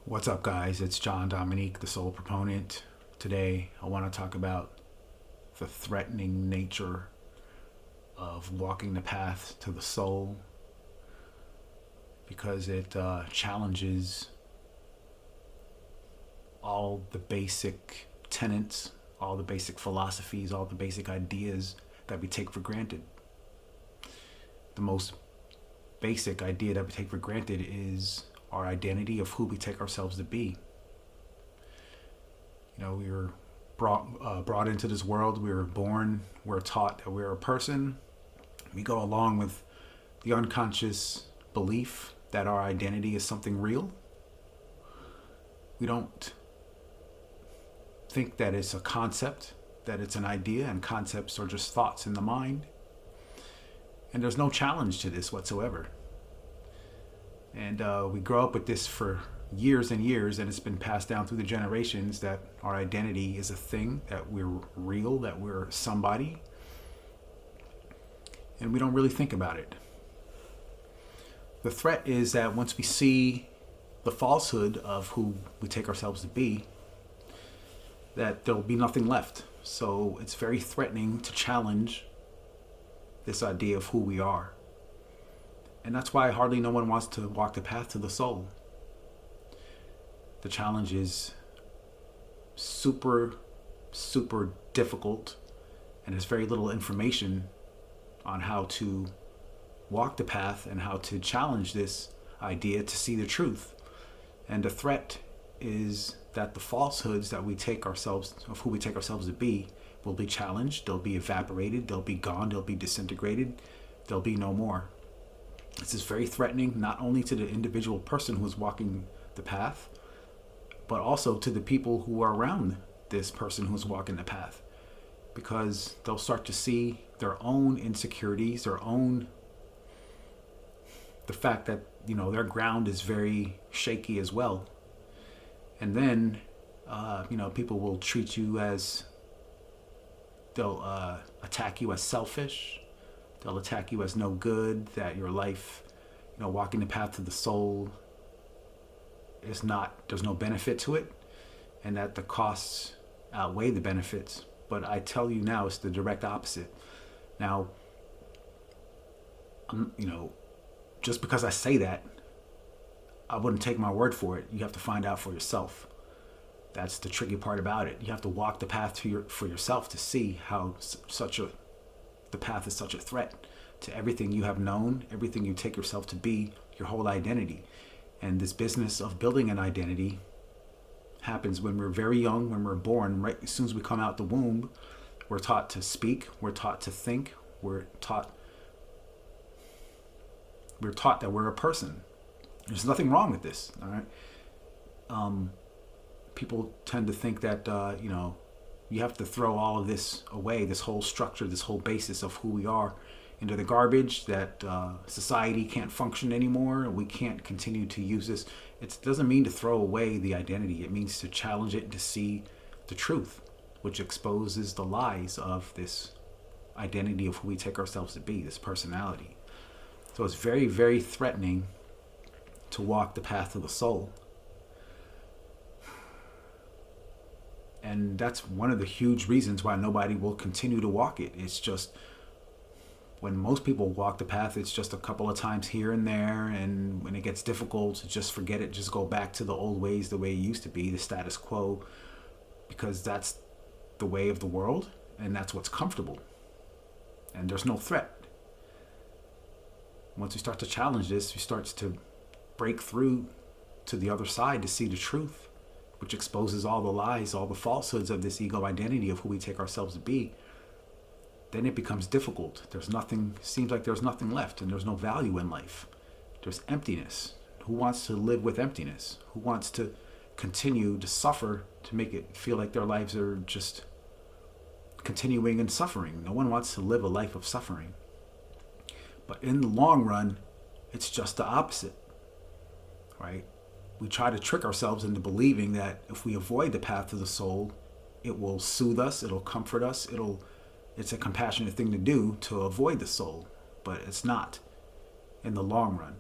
What's up, guys? It's John Dominique, the Soul Proponent. Today, I want to talk about the threatening nature of walking the path to the soul because it challenges all the basic tenets, all the basic philosophies, all the basic ideas that we take for granted. The most basic idea that we take for granted is our identity of who we take ourselves to be. We were brought into this world. We were born. We're taught that we're a person. We go along with the unconscious belief that our identity is something real. We don't think that it's a concept, that it's an idea, and concepts are just thoughts in the mind. And there's no challenge to this whatsoever. And we grow up with this for years and years, and it's been passed down through the generations that our identity is a thing, that we're real, that we're somebody. And we don't really think about it. The threat is that once we see the falsehood of who we take ourselves to be, that there'll be nothing left. So it's very threatening to challenge this idea of who we are. And that's why hardly no one wants to walk the path to the soul. The challenge is super, super difficult, and there's very little information on how to walk the path and how to challenge this idea to see the truth. And the threat is that the falsehoods that we take ourselves, of who we take ourselves to be, will be challenged, they'll be evaporated, they'll be gone, they'll be disintegrated, there'll be no more. This is very threatening, not only to the individual person who's walking the path, but also to the people who are around this person who's walking the path. Because they'll start to see their own insecurities, the fact that, their ground is very shaky as well. And then, people will treat you as, they'll attack you as selfish. They'll attack you as no good, that your life, walking the path to the soul is not, there's no benefit to it, and that the costs outweigh the benefits. But I tell you now, it's the direct opposite. Now, just because I say that, I wouldn't take my word for it. You have to find out for yourself. That's the tricky part about it. You have to walk the path for yourself to see how the path is such a threat to everything you have known, everything you take yourself to be, your whole identity. And this business of building an identity happens when we're very young, when we're born. Right as soon as we come out the womb, we're taught to speak, we're taught to think, we're taught that we're a person. There's nothing wrong with this, all right? People tend to think that, you have to throw all of this away, this whole structure, this whole basis of who we are, into the garbage, that society can't function anymore, and we can't continue to use this. It doesn't mean to throw away the identity. It means to challenge it, to see the truth, which exposes the lies of this identity of who we take ourselves to be, this personality. So it's very, very threatening to walk the path of the soul. And that's one of the huge reasons why nobody will continue to walk it. It's just, when most people walk the path, it's just a couple of times here and there. And when it gets difficult, just forget it. Just go back to the old ways, the way it used to be, the status quo. Because that's the way of the world. And that's what's comfortable. And there's no threat. Once we start to challenge this, we start to break through to the other side to see the truth, which exposes all the lies, all the falsehoods of this ego identity of who we take ourselves to be. Then it becomes difficult. Seems like there's nothing left, and there's no value in life. There's emptiness. Who wants to live with emptiness? Who wants to continue to suffer to make it feel like their lives are just continuing in suffering? No one wants to live a life of suffering. But in the long run, it's just the opposite, right? We try to trick ourselves into believing that if we avoid the path to the soul, it will soothe us, it'll comfort us, it's a compassionate thing to do to avoid the soul, but it's not in the long run.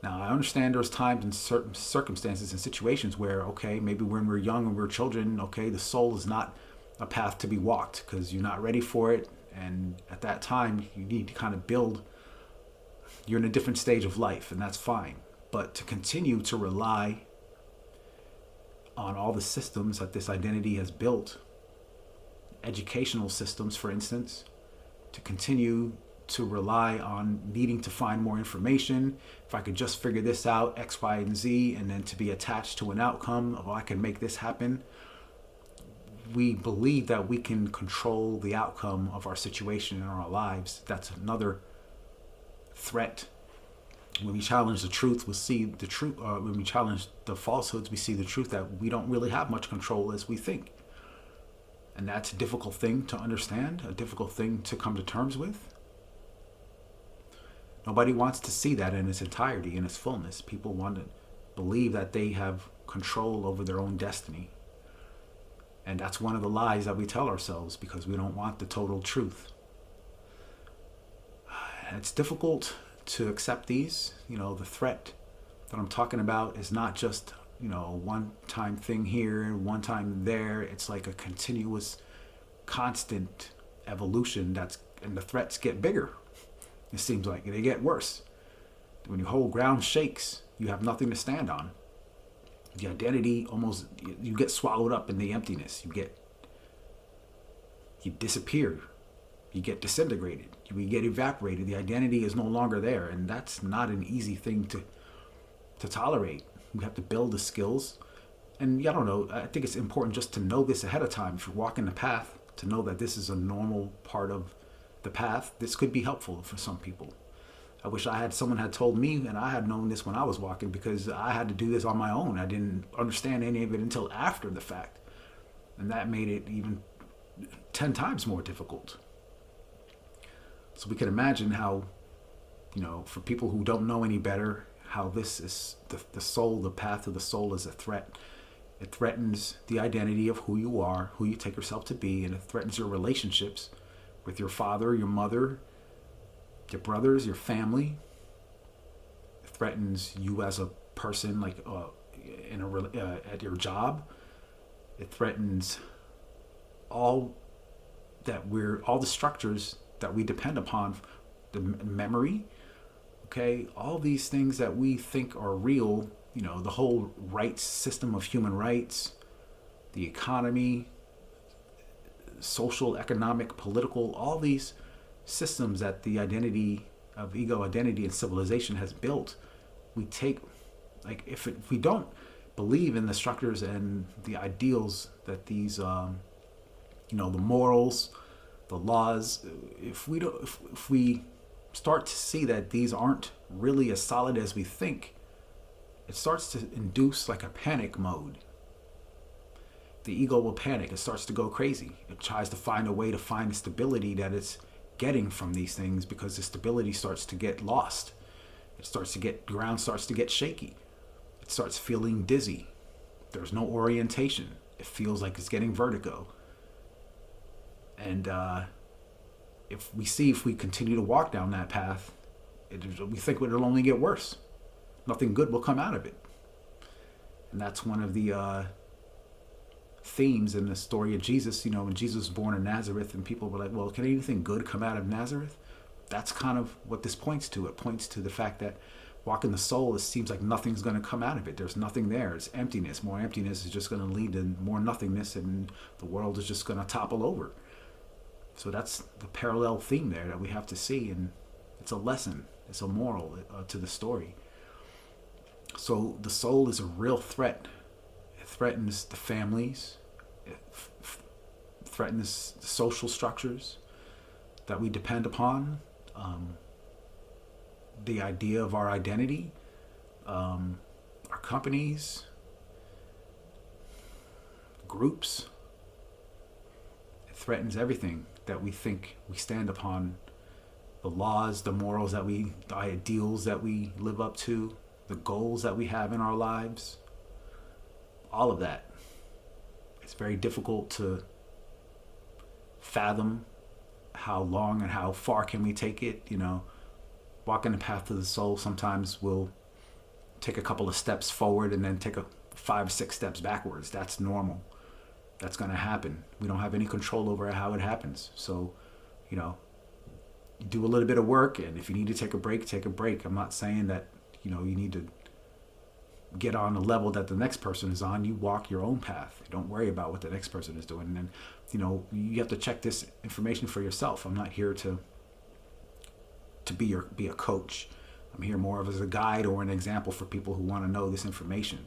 Now, I understand there's times and certain circumstances and situations where, okay, maybe when we're young and we're children, okay, the soul is not a path to be walked because you're not ready for it. And at that time, you need to kind of build, you're in a different stage of life, and that's fine. But to continue to rely on all the systems that this identity has built, educational systems, for instance, to continue to rely on needing to find more information. If I could just figure this out, X, Y, and Z, and then to be attached to an outcome of, oh, I can make this happen. We believe that we can control the outcome of our situation in our lives. That's another threat. When we challenge the truth, we see the truth. When we challenge the falsehoods, we see the truth that we don't really have much control as we think. And that's a difficult thing to understand, a difficult thing to come to terms with. Nobody wants to see that in its entirety, in its fullness. People want to believe that they have control over their own destiny. And that's one of the lies that we tell ourselves because we don't want the total truth. It's difficult to accept these. The threat that I'm talking about is not just, a one-time thing here, one time there. It's like a continuous, constant evolution and the threats get bigger. It seems like they get worse. When your whole ground shakes, you have nothing to stand on. The identity you get swallowed up in the emptiness. You disappear. You get disintegrated. You get evaporated. The identity is no longer there. And that's not an easy thing to tolerate. We have to build the skills. And I don't know, I think it's important just to know this ahead of time. If you're walking the path, to know that this is a normal part of the path. This could be helpful for some people. I wish someone had told me, and I had known this when I was walking, because I had to do this on my own. I didn't understand any of it until after the fact. And that made it even 10 times more difficult. So we can imagine how, for people who don't know any better, how this is the soul, the path of the soul is a threat. It threatens the identity of who you are, who you take yourself to be, and it threatens your relationships with your father, your mother, your brothers, your family. It threatens you as a person, like at your job. It threatens all the structures that we depend upon, the memory. Okay, all these things that we think are real. The whole rights system of human rights, the economy, social, economic, political, all these systems that the identity of ego identity and civilization has built, we take, if we don't believe in the structures and the ideals that these the morals, the laws, if we start to see that these aren't really as solid as we think, it starts to induce like a panic mode. The ego will panic. It starts to go crazy. It tries to find a way to find the stability that it's getting from these things, because the stability starts to get lost. Ground starts to get shaky. It starts feeling dizzy. There's no orientation. It feels like it's getting vertigo. And if we continue to walk down that path, we think it'll only get worse. Nothing good will come out of it. And that's one of the themes in the story of Jesus. When Jesus was born in Nazareth, and people were like, well, can anything good come out of Nazareth? That's kind of what this points to. It points to the fact that walking the soul, it seems like nothing's going to come out of it. There's nothing there. It's emptiness. More emptiness is just going to lead to more nothingness, and the world is just going to topple over. So that's the parallel theme there that we have to see, and it's a lesson. It's a moral to the story. So the soul is a real threat. It threatens the families. It threatens the social structures that we depend upon. The idea of our identity, our companies, groups. It threatens everything that we think we stand upon. The laws, the morals the ideals that we live up to, the goals that we have in our lives, all of that. It's very difficult to fathom how long and how far can we take it. Walking the path of the soul sometimes will take a couple of steps forward and then take a 5-6 steps backwards. That's normal. That's going to happen. We don't have any control over how it happens. So, you know, do a little bit of work, and if you need to take a break, take a break. I'm not saying that, you know, you need to get on the level that the next person is on. You walk your own path. Don't worry about what the next person is doing. And then, you know, you have to check this information for yourself. I'm not here to be a coach. I'm here more of as a guide or an example for people who want to know this information.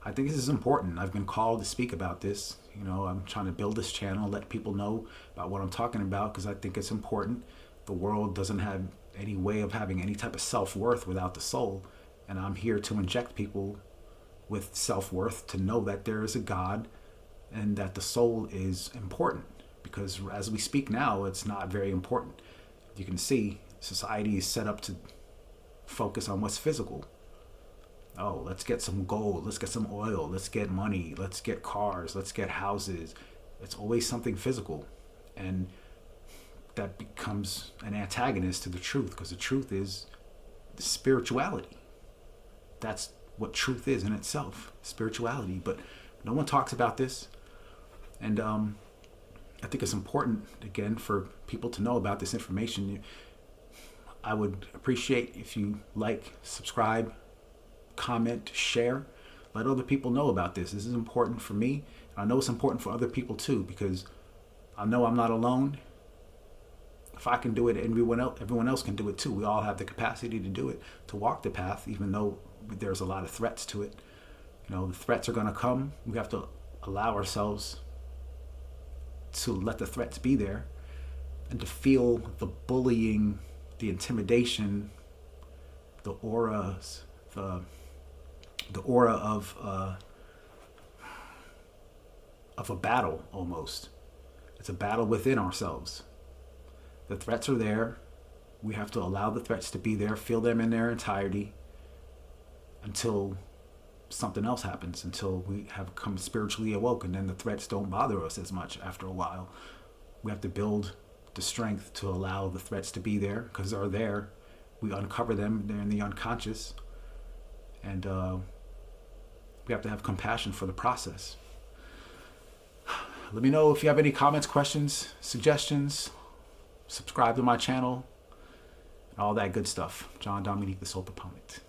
I think this is important. I've been called to speak about this. You know, I'm trying to build this channel, let people know about what I'm talking about, because I think it's important. The world doesn't have any way of having any type of self-worth without the soul. And I'm here to inject people with self-worth to know that there is a God and that the soul is important. Because as we speak now, it's not very important. You can see society is set up to focus on what's physical. Oh, let's get some gold, let's get some oil, let's get money, let's get cars, let's get houses. It's always something physical. And that becomes an antagonist to the truth, because the truth is spirituality. That's what truth is in itself, spirituality. But no one talks about this. And I think it's important, again, for people to know about this information. I would appreciate if you like, subscribe, comment, share, let other people know about this. This is important for me. I know it's important for other people too, because I know I'm not alone. If I can do it, everyone else can do it too. We all have the capacity to do it, to walk the path, even though there's a lot of threats to it. You know, the threats are going to come. We have to allow ourselves to let the threats be there and to feel the bullying, the intimidation, the auras, the aura of a battle almost. It's a battle within ourselves. The threats are there. We have to allow the threats to be there, feel them in their entirety until something else happens, until we have become spiritually awoken. Then the threats don't bother us as much after a while. We have to build the strength to allow the threats to be there, because they're there. We uncover them, they're in the unconscious. And we have to have compassion for the process. Let me know if you have any comments, questions, suggestions. Subscribe to my channel, and all that good stuff. John Dominique, the Soul Proponent.